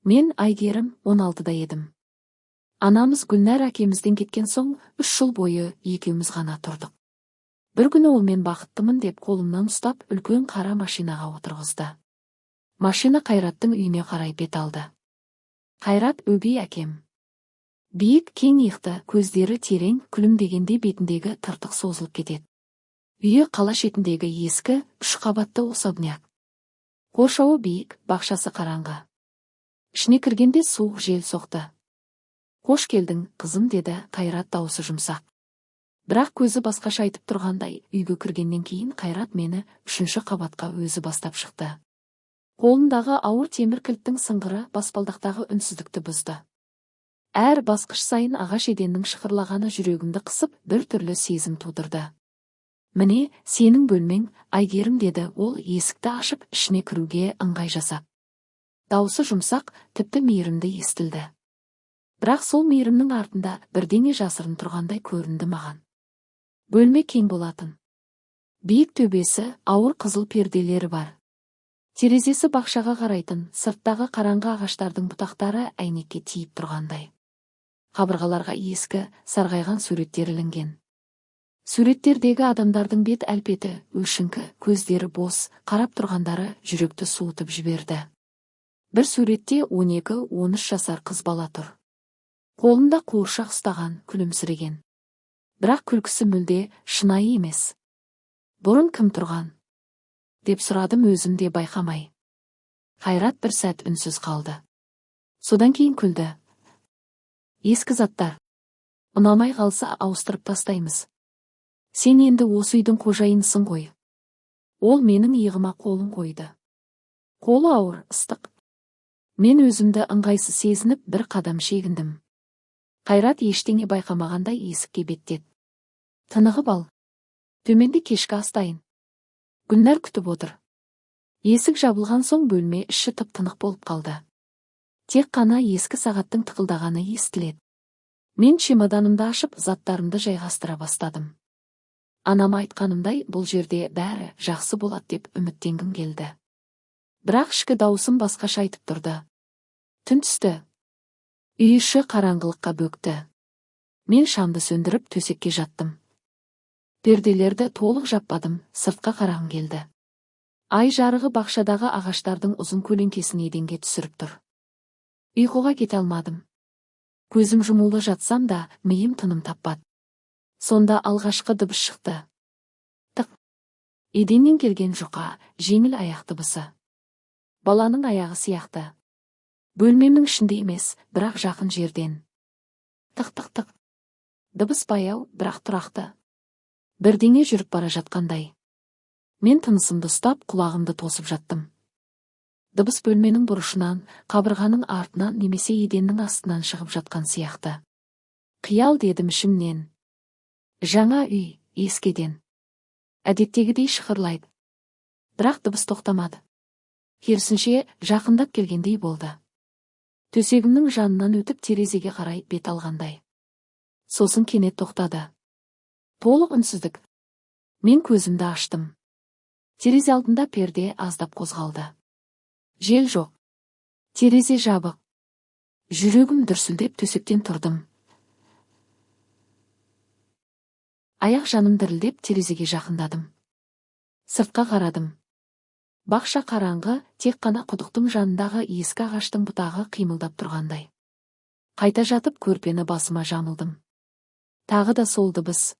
Мен Айгерім 16-да едім. Анамыз Гүлнәр әкемізден кеткен соң 3 жыл бойы екеуміз ғана тұрдық. Бір күні ол мен бақыттымын деп қолымнан ұстап үлкен қара машинаға отырғызды. Машина Қайраттың үйіне қарай бет алды. Қайрат өгей әкем. Биік, кең иықты, көздері терең, күлімдегенде бетіндегі тыртық созылып кетеді. Үйі қала шетіндегі ескі, 3 қабатты особняк. Қоршауы биік, бақшасы қараңғы. Ішіне кіргенде суық жел соқты. «Қош келдің, қызым», деді Қайрат даусы жұмсақ. Бірақ көзі басқаша айтып тұрғандай, үйге кіргеннен кейін Қайрат мені 3-ші қабатқа өзі бастап шықты. Қолындағы ауыр темір кілттің сыңғыры баспалдақтағы үнсіздікті бұзды. Әр басқыш сайын ағаш еденнің шықырлағаны жүрегімді қысып, бір түрлі сезім тудырды. «Міне, сенің бөлмең, Айгерім», деді ол есікті ашып, ішіне кіруге ыңғай жасап. Даусы жұмсақ, тіпті мейірімді естілді. Бірақ сол мейірімнің артында бірдеңе жасырын тұрғандай көрінді маған. Бөлме кең болатын. Биік төбесі, ауыр қызыл перделері бар. Терезесі бақшаға қарайтын, сырттағы қараңғы ағаштардың бұтақтары әйнекке тиіп тұрғандай. Қабырғаларға ескі, сарғайған суреттер ілінген. Суреттердегі адамдардың бет әлпеті, өшіңкі, көздері бос, қарап тұрғандары жүректі суытып жіберді. Бір суретте 12-13 жасар қыз бала тұр. Қолында қуыршақ ұстаған, күлімсіреген. Бірақ күлкісі мүлде шынайы емес. «Бұрын кім тұрған?» деп сұрадым өзім де байқамай. Қайрат бір сәт үнсіз қалды. Содан кейін күлді. «Ескі заттар. Ұнамай қалса ауыстырып тастаймыз. Сен енді осы үйдің қожайынысың ғой». Ол менің иығыма қолын қойды. Қолы ауыр, ыстық. Мен өзімді ыңғайсыз сезініп бір қадам шегіндім. Қайрат ештеңе байқамағандай есікке беттеді. «Тынығып ал. Төменде кешкі ас дайын. Гүлнәр күтіп отыр». Есік жабылған соң бөлме іші тып-тынық болып қалды. Тек қана ескі сағаттың тықылдағаны естіледі. Мен чемоданымды ашып, заттарымды жайғастыра бастадым. Анама айтқанымдай, бұл жерде бәрі жақсы болады деп үміттенгім келді. Бірақ ішкі даусым басқаша айтып тұрды. Түн түсті. Үй іші қараңғылыққа бөкті. Мен шамды сөндіріп төсекке жаттым. Перделерді толық жаппадым, сыртқа қарағым келді. Ай жарығы бақшадағы ағаштардың ұзын көлеңкесін еденге түсіріп тұр. Ұйқыға кете алмадым. Көзім жұмулы жатсам да, миым тыным таппады. Сонда алғашқы дыбыс шықты. Тық. Еденнен келген жұқа, жеңіл аяқ дыбысы. Баланың аяғы сияқты. Бөлмемнің ішінде емес, бірақ жақын жерден. Тық-тық-тық. Дыбыс баяу, бірақ тұрақты. Бірдеңе жүріп бара жатқандай. Мен тынысымды ұстап, құлағымды тосып жаттым. Дыбыс бөлменің бұрышынан, қабырғаның артынан немесе еденнің астынан шығып жатқан сияқты. Қиял, дедім ішімнен. Жаңа үй, ескеден. Әдеттегідей шықырлайды. Бірақ дыбыс тоқтамады. Керісінше жақындап келгендей болды. Төсегімнің жанынан өтіп терезеге қарай бет алғандай. Сосын кенет тоқтады. Толық үнсіздік. Мен көзімді аштым. Терезе алдында перде аздап қозғалды. Жел жоқ. Терезе жабық. Жүрегім дүрсілдеп төсектен тұрдым. Аяқ жаным дірілдеп терезеге жақындадым. Сыртқа қарадым. Бақша қараңғы, тек қана құдықтың жанындағы ескі ағаштың бұтағы қимылдап тұрғандай. Қайта жатып көрпені басыма жамылдым. Тағы да сол дыбыс.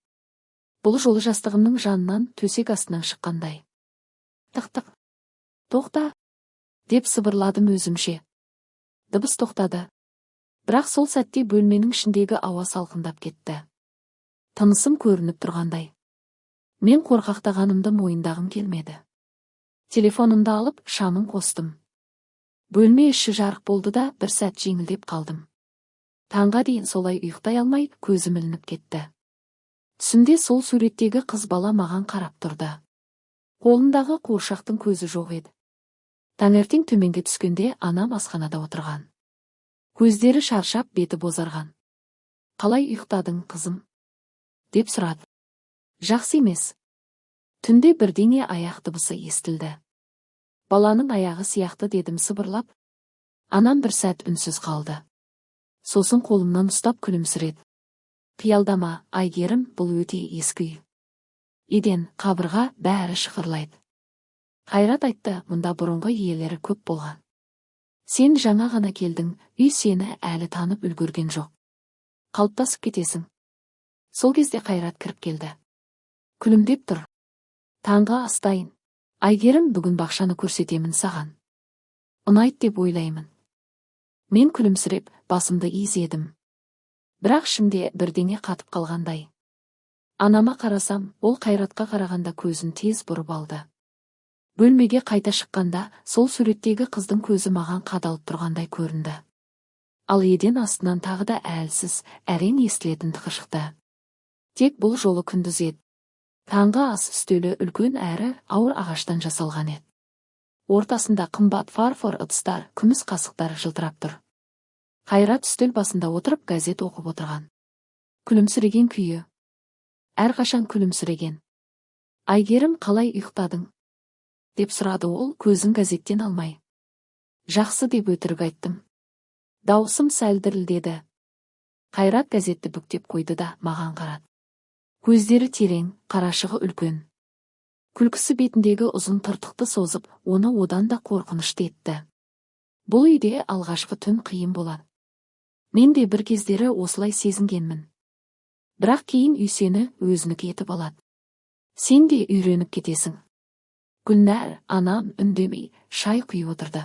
Бұл жолы жастығымның жанынан төсек астынан шыққандай. Тық-тық. Тоқта, деп сыбырладым өзімше. Дыбыс тоқтады. Бірақ сол сәтте бөлменің ішіндегі ауа салқындап кетті. Тынысым көрініп тұрғандай. Мен қорқақтағанымды мойындағым келмеді. Телефонымды алып, шамын қостым. Бөлме іші жарық болды да, бір сәт жеңілдеп қалдым. Таңға дейін солай ұйықтай алмай, көзім ілініп кетті. Түсімде сол суреттегі қыз бала маған қарап тұрды. Қолындағы қуыршақтың көзі жоқ еді. Таңертең төменге түскенде анам асханада отырған. Көздері шаршап, беті бозарған. «Қалай ұйықтадың, қызым?» деп сұрады. «Жақсы емес». Түнде бірдеңе аяқ дыбысы естілді. «Баланың аяғы сияқты», дедім сыбырлап. Анам бір сәт үнсіз қалды. Сосын қолымнан ұстап күлімсіреді. Қиялдама, Айгерім, бұл өте ескі үй. Еден, қабырға, бәрі шығырлайды. Қайрат айтты, мұнда бұрынғы иелері көп болған. Сен жаңа ғана келдің, үй сені әлі танып үлгерген жоқ. Қалыптасып кетесің. Сол кезде Қайрат кіріп келді. Күлімдеп тұр. Таңғы астайын. Айгерім, бүгін бақшаны көрсетемін саған. Ұнайды деп ойлаймын. Мен күлімсіреп, басымды изедім. Бірақ ішімде бірдеңе қатып қалғандай. Анама қарасам, ол Қайратқа қарағанда көзін тез бұрып алды. Бөлмеге қайта шыққанда, сол суреттегі қыздың көзі маған қадалып тұрғандай көрінді. Ал еден астынан тағы да әлсіз, әрең естілетін тықыр шықты. Тек бұл жолы күндіз еді. Таңғы ас үстелі үлкен әрі ауыр ағаштан жасалған еді. Ортасында қымбат фарфор ыдыстар, күміс қасықтар жылтырап тұр. Қайрат үстел басында отырып газет оқып отырған. Күлімсіреген күйі. Әрқашан күлімсіреген. Айгерім, қалай ұйықтадың? Деп сұрады ол, көзін газеттен алмай. Жақсы деп өтірік айттым. Даусым сәл дірілдеді. Қайрат газетті бүктеп қойды да маған қарады. Көздері терең, қарашығы үлкен. Күлкісі бетіндегі ұзын тыртықты созып, оны одан да қорқынышты етті. Бұл үйде алғашқы түн қиын болады. Мен де бір кездері осылай сезінгенмін. Бірақ кейін үй сені өзінікі етіп алады. Сен де үйреніп кетесің. Гүлнәр, анам үндемей, шай құйып отырды.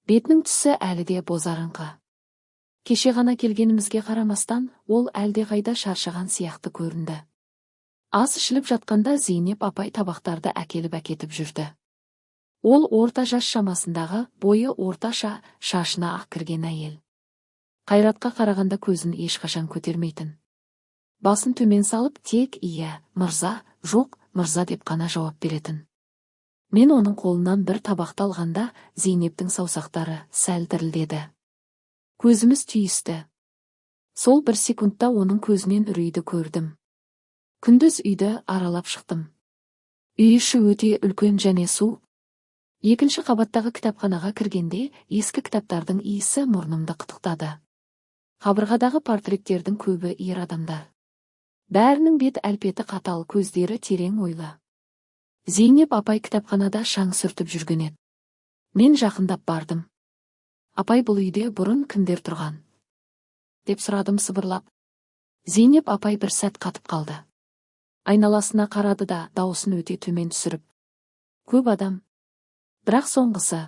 Бетінің түсі әлі де бозарыңқы. Кеше ғана келгенімізге қарамастан, ол әлдеқайда шаршаған сияқты көрінді. Ас ішіліп жатқанда Зейнеп апай табақтарды әкетіп жүрді. Ол орта жас шамасындағы, бойы орташа, шашына ақ кірген әйел. Қайратқа қарағанда көзін ешқашан көтермейтін. Басын төмен салып, тек иә, мырза, жоқ, мырза деп қана жауап беретін. Мен оның қолынан бір табақты алғанда, Зейнептің саусақтары сәл дірілдеді. Көзіміз түйісті. Сол бір секундта оның көзінен үрейді көрдім. Күндіз үйді аралап шықтым. Үй іші өте үлкен және су. Екінші қабаттағы кітапханаға кіргенде, ескі кітаптардың иісі мұрнымды қытықтады. Қабырғадағы портреттердің көбі ер адамдар. Бәрінің бет әлпеті қатал, көздері терең ойлы. Зейнеп апай кітапханада шаң сүртіп жүрген еді. Мен жақындап бардым. Апай, бұл үйде бұрын кімдер тұрған? Деп сұрадым сыбырлап. Зейнеп апай бір сәт қатып қалды. Айналасына қарады да, дауысын өте төмен түсіріп. Көп адам. Бірақ соңғысы.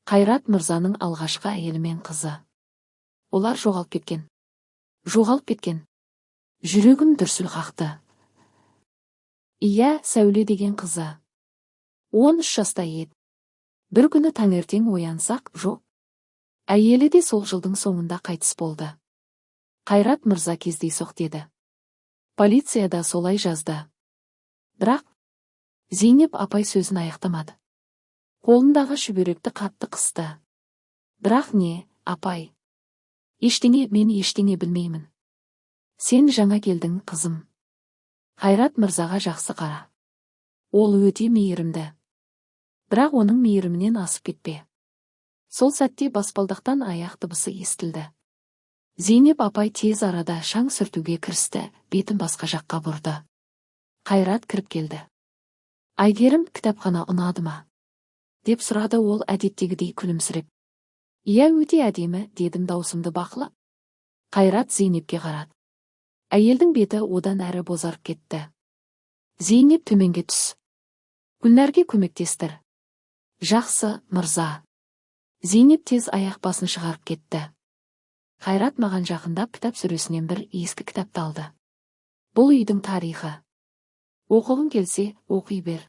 Қайрат мырзаның алғашқы әйелі мен қызы. Олар жоғалып кеткен. Жоғалып кеткен. Жүрегім дүрсіл қақты. Иә, Сәуле деген қызы. 13 жаста еді. Бір күні таңертең оянсақ, жоқ. Әйелі де сол жылдың соңында қайтыс болды. Қайрат мырза кездейсоқ деді. Полицияда солай жазды. Бірақ Зейнеп апай сөзін аяқтамады. Қолындағы шүберекті қатты қысты. Бірақ не, апай? Мен ештеңе білмеймін. Сен жаңа келдің, қызым. Қайрат мырзаға жақсы қара. Ол өте мейірімді. Бірақ оның мейірімінен асып кетпе. Сол сәтте баспалдақтан аяқ дыбысы естілді. Зейнеп апай тез арада шаң сүртуге кірісті, бетін басқа жаққа бұрды. Қайрат кіріп келді. Айгерім, кітапхана ұнады ма? Деп сұрады ол әдеттегідей күлімсіреп. Иә, өте әдемі, дедім даусымды бақылап. Қайрат Зейнепке қарады. Әйелдің беті одан әрі бозарып кетті. Зейнеп, төменге түс. Гүлнәрге көмектестір. Жақсы, мырза. Зейнеп тез аяқ басын шығарып кетті. Қайрат маған жақындап кітап сөресінен бір ескі кітапты алды. Бұл үйдің тарихы. Оқығың келсе, оқи бер.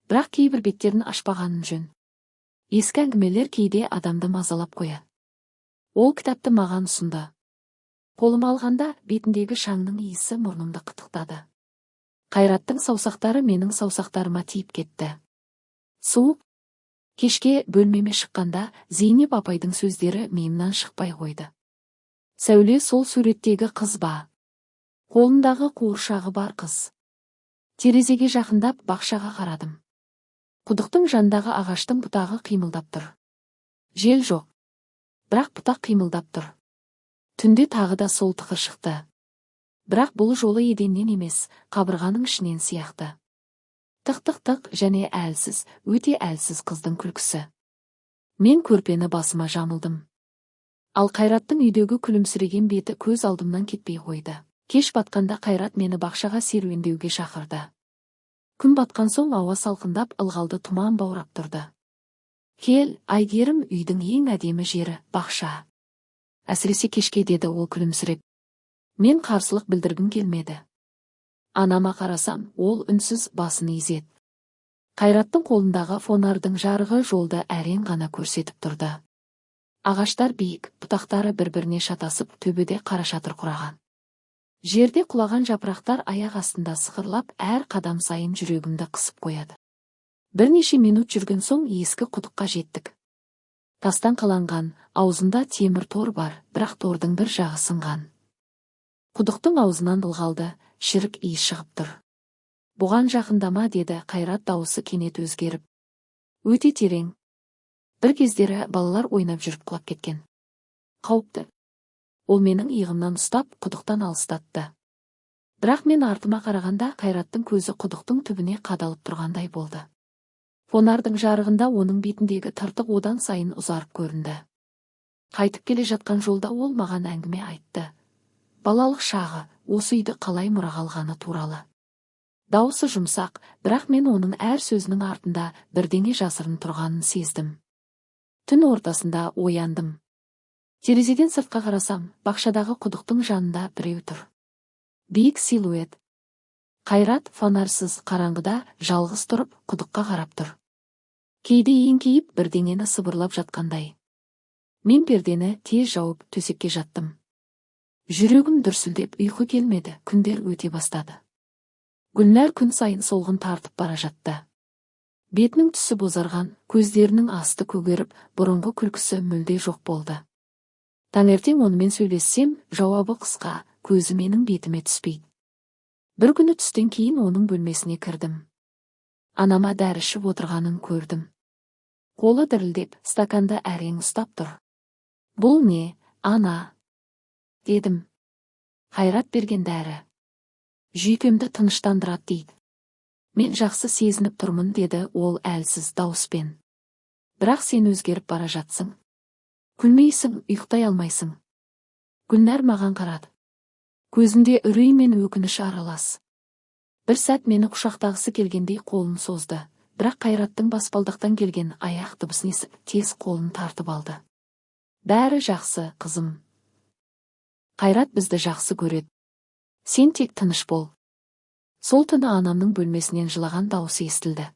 Бірақ кейбір беттерін ашпағаның жөн. Ескі әңгімелер кейде адамды мазалап қояды. Ол кітапты маған ұсынды. Қолым алғанда бетіндегі шаңның иісі мұрнымды қытықтады. Қайраттың саусақтары менің саусақтарыма тиіп кетті. Суық. Кешке бөлмеме шыққанда Зейнеп апайдың сөздері миымнан шықпай қойды. Сәуле сол суреттегі қыз ба? Қолындағы қуыршағы бар қыз. Терезеге жақындап бақшаға қарадым. Құдықтың жандағы ағаштың бұтағы қимылдап тұр. Жел жоқ. Бірақ бұтақ қимылдап тұр. Түнде тағы да сол тықыр шықты. Бірақ бұл жолы еденнен емес, қабырғаның ішінен сияқты. Тық-тық-тық және әлсіз, өте әлсіз қыздың күлкісі. Мен көрпені басыма жамылдым. Ал Қайраттың үйдегі күлімсіреген беті көз алдымнан кетпей қойды. Кеш батқанда Қайрат мені бақшаға серуендеуге шақырды. Күн батқан соң ауа салқындап, ылғалды тұман баурап тұрды. Кел, Айгерім, үйдің ең әдемі жері, бақша. Әсіресе кешке, деді ол күлімсіреп. Мен қарсылық білдіргім келмеді. Анама қарасам, ол үнсіз басын изеді. Қайраттың қолындағы фонардың жарығы жолды әрең ғана көрсетіп тұрды. Ағаштар биік, бұтақтары бір-біріне шатасып, төбеде қара шатыр құраған. Жерде құлаған жапырақтар аяқ астында сықырлап, әр қадам сайын жүрегімді қысып қояды. Бірнеше минут жүрген соң ескі құдыққа жеттік. Тастан қаланған, аузында темір тор бар, бірақ тордың бір жағы сынған. Құдықтың аузынан ылғалды, шірік иіс шығып тұр. Бұған жақындама, деді Қайрат, дауысы кенет өзгеріп. Өте терең. Бір кездері балалар ойнап жүріп құлап кеткен. Қауіпті. Ол менің иығымнан ұстап, құдықтан алыстатты. Бірақ мен артыма қарағанда Қайраттың көзі құдықтың түбіне қадалып тұрғандай болды. Фонардың жарығында оның бетіндегі тыртық одан сайын ұзарып көрінді. Қайтып келе жатқан жолда ол маған әңгіме айтты. Балалық шағы, осы үйді қалай мұраға алғаны туралы. Дауысы жұмсақ, бірақ мен оның әр сөзінің артында бірдеңе жасырын тұрғанын сездім. Түн ортасында ояндым. Терезеден сыртқа қарасам, бақшадағы құдықтың жанында біреу тұр. Биік силуэт. Қайрат фонарсыз қараңғыда жалғыз тұрып құдыққа қарап тұр. Кейде еңкейіп бірдеңені сыбырлап жатқандай. Мен пердені тез жауып төсекке жаттым. Жүрегім дүрсілдеп, ұйқы келмеді, күндер өте бастады. Гүлнәр күн сайын солғын тартып бара жатты. Бетінің түсі бозарған, көздерінің асты көгеріп, бұрынғы күлкісі мүлде жоқ болды. Таңертең онымен сөйлессем, жауабы қысқа, көзі менің бетіме түспейді. Бір күні түстен кейін оның бөлмесіне кірдім. Анама дәрі ішіп отырғанын көрдім. Қолы дірілдеп, стаканды әрең ұстап тұр. Бұл не, ана? Дедім. Қайрат берген дәрі. Жүйкемді тыныштандырады дейді. Мен жақсы сезініп тұрмын, деді ол әлсіз дауыспен. Бірақ сен өзгеріп бара жатсың. Күлмейсің, ұйықтай алмайсың. Гүлнәр маған қарады. Көзінде үрей мен өкініш аралас. Бір сәт мені құшақтағысы келгендей қолын созды, бірақ Қайраттың баспалдақтан келген аяқ дыбысын естіп, тез қолын тартып алды. Бәрі жақсы, қызым. Қайрат бізді жақсы көреді. Сен тек тыныш бол. Сол түні анамның бөлмесінен жылаған дауысы естілді.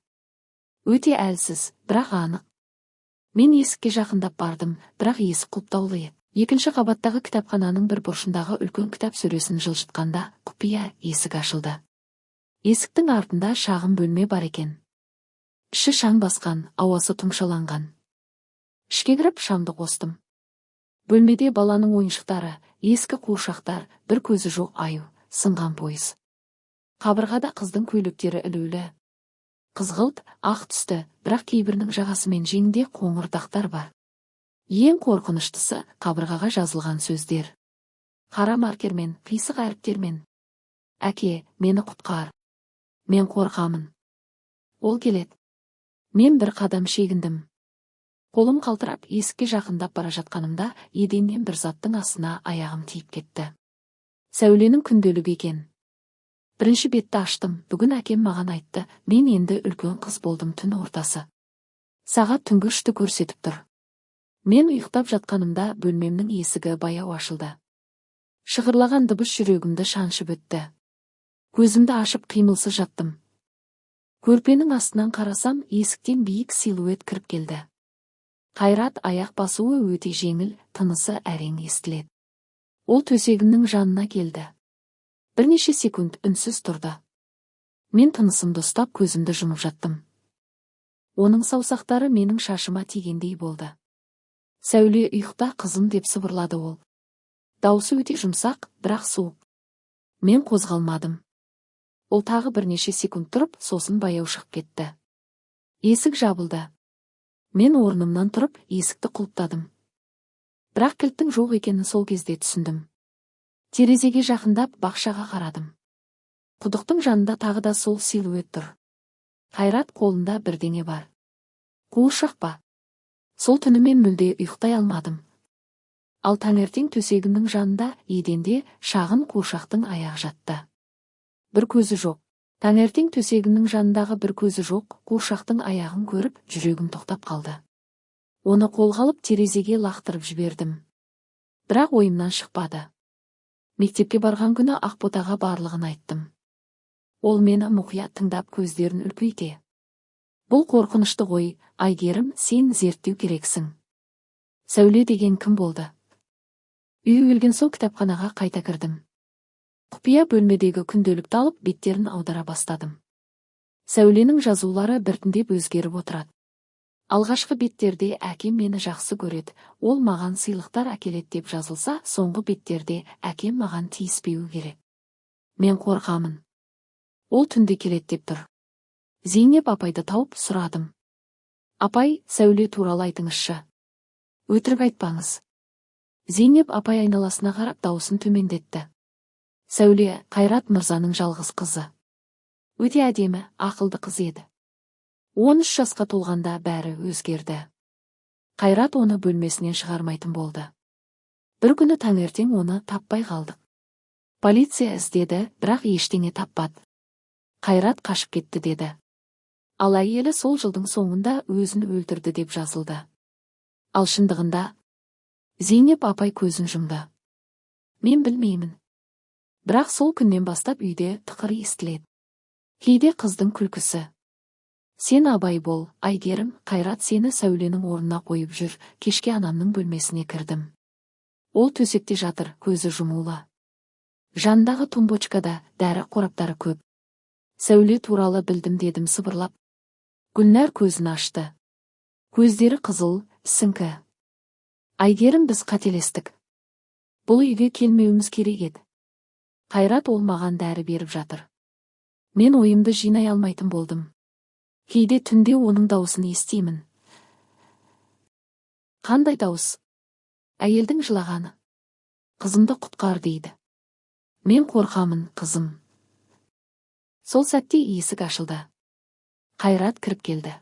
Өте әлсіз, бірақ анық. Мен есікке жақындап бардым, бірақ есік құлыптаулы еді. Екінші қабаттағы кітапхананың бір бұрышындағы үлкен кітап сөресін жылжытқанда, құпия есік ашылды. Есіктің артында шағын бөлме бар екен. Іші шаң басқан, ауасы тұмшаланған. Ішке кіріп шамды қостым. Бөлмеде баланың ойыншықтары, ескі қуыршақтар, бір көзі жоқ аю, сынған пойыз. Қабырғада қыздың көйлектері ілулі. Қызғылт, ақ түсті, бірақ кейбірінің жағасы мен жеңінде қоңыр дақтар бар. Ең қорқыныштысы қабырғаға жазылған сөздер. Қара маркермен, қисық әріптермен. Әке, мені құтқар. Мен қорқамын. Ол келеді. Мен бір қадам шегіндім. Қолым қалтырап, есікке жақындап бара жатқанымда, еденнен бір заттың астына аяғым тиіп кетті. Сәуленің күнделігі екен. Бірінші бетті аштым, бүгін әкем маған айтты, мен енді үлкен қыз болдым. Түн ортасы. Сағат түнгі 3-ті көрсетіп тұр. Мен ұйықтап жатқанымда бөлмемнің есігі баяу ашылды. Шығырлаған дыбыс жүрегімді шаншып өтті. Көзімді ашып қимылсыз жаттым. Көрпенің астынан қарасам, есіктен биік силуэт кіріп келді. Қайрат аяқ басуы өте жеңіл, тынысы әрең естіледі. Ол төсегімнің жанына келді. Бірнеше секунд үнсіз тұрды. Мен тынысымды ұстап көзімді жұмып жаттым. Оның саусақтары менің шашыма тигендей болды. Сәуле, ұйықта қызым, деп сыбырлады ол. Дауысы өте жұмсақ, бірақ суық. Мен қозғалмадым. Ол тағы бірнеше секунд тұрып, сосын баяу шығып кетті. Есік жабылды. Мен орнымнан тұрып, есікті құлыптадым. Бірақ кілттің жоқ екенін сол кезде түсіндім. Терезеге жақындап бақшаға қарадым. Құдықтың жанында тағы да сол силуэт тұр. Қайрат қолында бірдеңе бар. Қуыршақ па? Сол түні мен мүлде ұйықтай алмадым. Ал таңертең төсегімнің жанында еденде шағын қуыршақтың аяғы жатты. Бір көзі жоқ. Таңертең төсегімнің жанындағы бір көзі жоқ қуыршақтың аяғын көріп, жүрегім тоқтап қалды. Оны қолға алып терезеге лақтырып жібердім. Бірақ ойымнан шықпады. Мектепке барған күні Ақботаға барлығын айттым. Ол мені мұқият тыңдап көздерін үлкейте. Бұл қорқынышты ғой, Айгерім, сен зерттеу керексің. Сәуле деген кім болды? Үйге келген соң кітапханаға қайта кірдім. Құпия бөлмедегі күнделікті алып беттерін аудара бастадым. Сәуленің жазулары біртіндеп өзгеріп отырады. Алғашқы беттерде әкем мені жақсы көреді, ол маған сыйлықтар әкеледі деп жазылса, соңғы беттерде әкем маған тиіспеуі керек. Мен қорқамын. Ол түнде келеді деп тұр. Зейнеп апайды тауып сұрадым. Апай, Сәуле туралы айтыңызшы. Өтірік айтпаңыз. Зейнеп апай айналасына қарап дауысын төмендетті. Сәуле Қайрат мырзаның жалғыз қызы. Өте әдемі, ақылды қыз еді. 13 жасқа толғанда бәрі өзгерді. Қайрат оны бөлмесінен шығармайтын болды. Бір күні таңертең оны таппай қалдық. Полиция іздеді, бірақ ештеңе таппады. Қайрат қашып кетті деді. Ал әйелі сол жылдың соңында өзін өлтірді деп жазылды. Ал шындығында Зейнеп апай көзін жұмды. Мен білмеймін. Бірақ сол күннен бастап үйде тықыр естіледі. Кейде қыздың күлкісі. Сен абай бол, Айгерім, Қайрат сені Сәуленің орнына қойып жүр. Кешке анамның бөлмесіне кірдім. Ол төсекте жатыр, көзі жұмулы. Жандағы тумбочкада дәрі қораптары көп. Сәуле туралы білдім дедім сыбырлап. Гүлнәр көзін ашты. Көздері қызыл, сіңкі. Айгерім, біз қателестік. Бұл үйге келмеуіміз керек еді. Қайрат ол маған дәрі беріп жатыр. Мен ойымды жинай алмайтын болдым. Кейде түнде оның дауысын естимін. Қандай дауыс? Әйелдің жылағаны. Қызымды құтқар дейді. Мен қорқамын, қызым. Сол сәтте есік ашылды. Қайрат кіріп келді.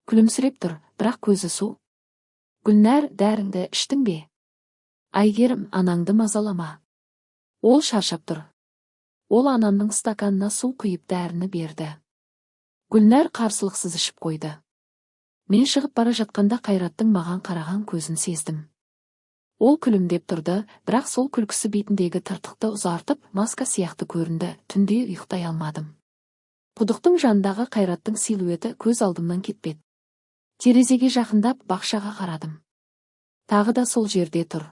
Күлімсіреп тұр, бірақ көзі су. Гүлнәр, дәріңді іштің бе? Айгерім, анаңды мазалама. Ол шаршап тұр. Ол анамның стаканына су құйып дәріні берді. Гүлнәр қарсылықсыз ішіп қойды. Мен шығып бара жатқанда Қайраттың маған қараған көзін сездім. Ол күлімдеп тұрды, бірақ сол күлкісі бетіндегі тыртықты ұзартып, маска сияқты көрінді, түнде ұйықтай алмадым. Құдықтың жанындағы Қайраттың силуэті көз алдымнан кетпеді. Терезеге жақындап бақшаға қарадым. Тағы да сол жерде тұр.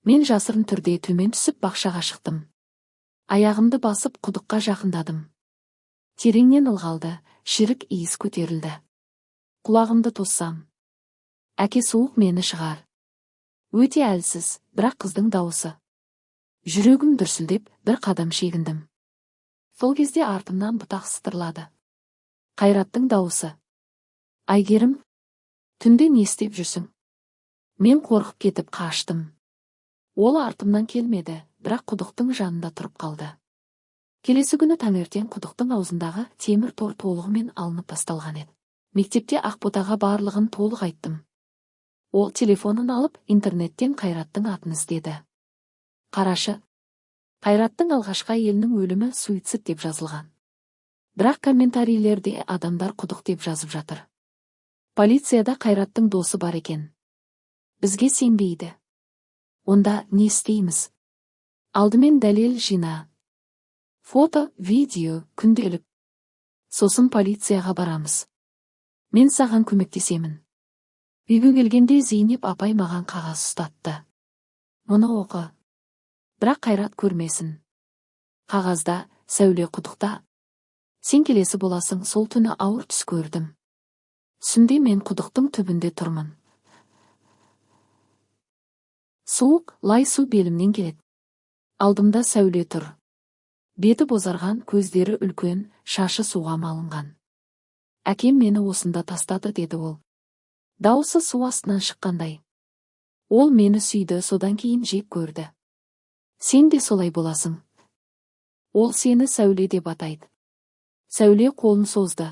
Мен жасырын түрде төмен түсіп бақшаға шықтым. Аяғымды басып құдыққа жақындадым. Тереңнен ылғалды, шірік иіс көтерілді. Құлағымды тоссам. Әке суық мені шығар. Өте әлсіз, бірақ қыздың дауысы. Жүрегім дүрсілдеп, бір қадам шегіндім. Сол кезде артымнан бұтақ сытырлады. Қайраттың дауысы. Айгерім, түнде не істеп жүрсің? Мен қорқып кетіп қаштым. Ол артымнан келмеді, бірақ құдықтың жанында тұрып қалды. Келесі күні таңертең құдықтың аузындағы темір тор толығымен алынып тасталған еді. Мектепте Ақботаға барлығын толық айттым. Ол телефонын алып, интернеттен Қайраттың атын іздеді. Қарашы, Қайраттың алғашқы әйелінің өлімі суицид деп жазылған. Бірақ комментарийлерде адамдар құдық деп жазып жатыр. Полицияда Қайраттың досы бар екен. Бізге сенбейді. Онда не істейміз? Алдымен дәлел жина. Фото, видео, күнделік. Сосын полицияға барамыз. Мен саған көмектесемін. Үйге келгенде Зейнеп апай маған қағаз ұстатты. Мұны оқы. Бірақ Қайрат көрмесін. Қағазда, Сәуле құдықта. Сен келесі боласың, сол түні ауыр түс көрдім. Түсімде мен құдықтың түбінде тұрмын. Суық, лай су белімнен келеді. Алдымда Сәуле тұр. Беті бозарған, көздері үлкен, шашы суға малынған. Әкем мені осында тастады, деді ол. Дауысы су астынан шыққандай. Ол мені сүйді, содан кейін жек көрді. Сен де солай боласың. Ол сені Сәуле деп атайды. Сәуле қолын созды.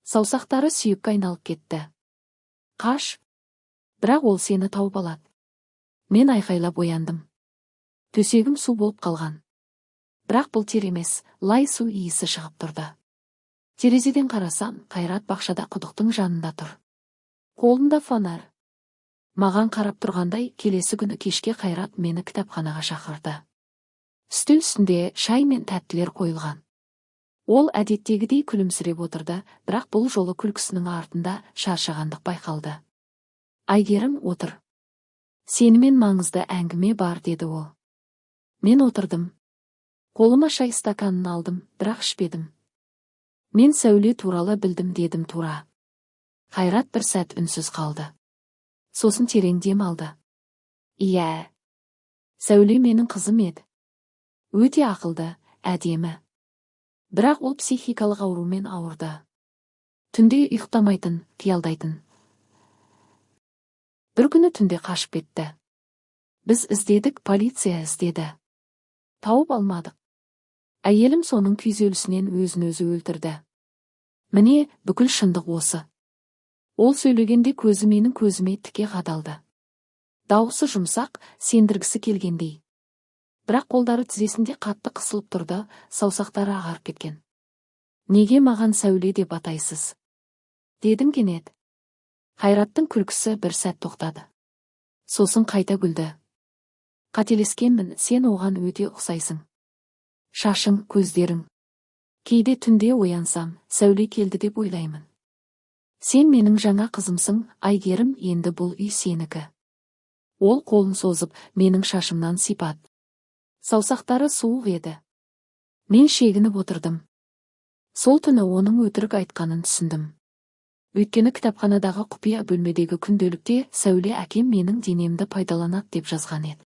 Саусақтары сүйекке айналып кетті. Қаш. Бірақ ол сені тауып алады. Мен айқайлап ояндым. Төсегім су болып қалған. Бірақ бұл тер емес, лай су иісі шығып тұрды. Терезеден қарасам, Қайрат бақшада құдықтың жанында тұр. Қолында фонарь. Маған қарап тұрғандай, келесі күні кешке Қайрат мені кітапханаға шақырды. Үстел үстінде шай мен тәттілер қойылған. Ол әдеттегідей күлімсіреп отырды, бірақ бұл жолы күлкісінің артында шаршағандық байқалды. Айгерім, отыр. Сенімен маңызды әңгіме бар, деді ол. Мен отырдым. Қолыма шай стаканын алдым, бірақ ішпедім. Мен Сәуле туралы білдім, дедім тура. Қайрат бір сәт үнсіз қалды. Сосын терең дем алды. Иә. Сәуле менің қызым еді. Өте ақылды, әдемі. Бірақ ол психикалық аурумен ауырды. Түнде ұйықтамайтын, қиялдайтын. Бір күні түнде қашып кетті. Біз іздедік, полиция іздеді. Тауып алмадық. Әйелім соның күйзелісінен өзін-өзі өлтірді. Міне, бүкіл шындық осы. Ол сөйлегенде көзі менің көзіме тіке қадалды. Дауысы жұмсақ, сендіргісі келгендей. Бірақ қолдары тізесінде қатты қысылып тұрды, саусақтары ағарып кеткен. Неге маған Сәуле деп атайсыз? Дедім кенет. Қайраттың күлкісі бір сәт тоқтады. Сосын қайта күлді. Қателескенмін, сен оған өте ұқсайсың. Шашың, көздерің. Кейде түнде оянсам, Сәуле келді деп ойлаймын. Сен менің жаңа қызымсың, Айгерім, енді бұл үй сенікі. Ол қолын созып, менің шашымнан сипады. Саусақтары суық еді. Мен шегініп отырдым. Сол түні оның өтірік айтқанын түсіндім. Өйткені кітапханадағы құпия бөлмедегі күнделікте Сәуле әкем менің денемді пайдаланады деп жазған еді.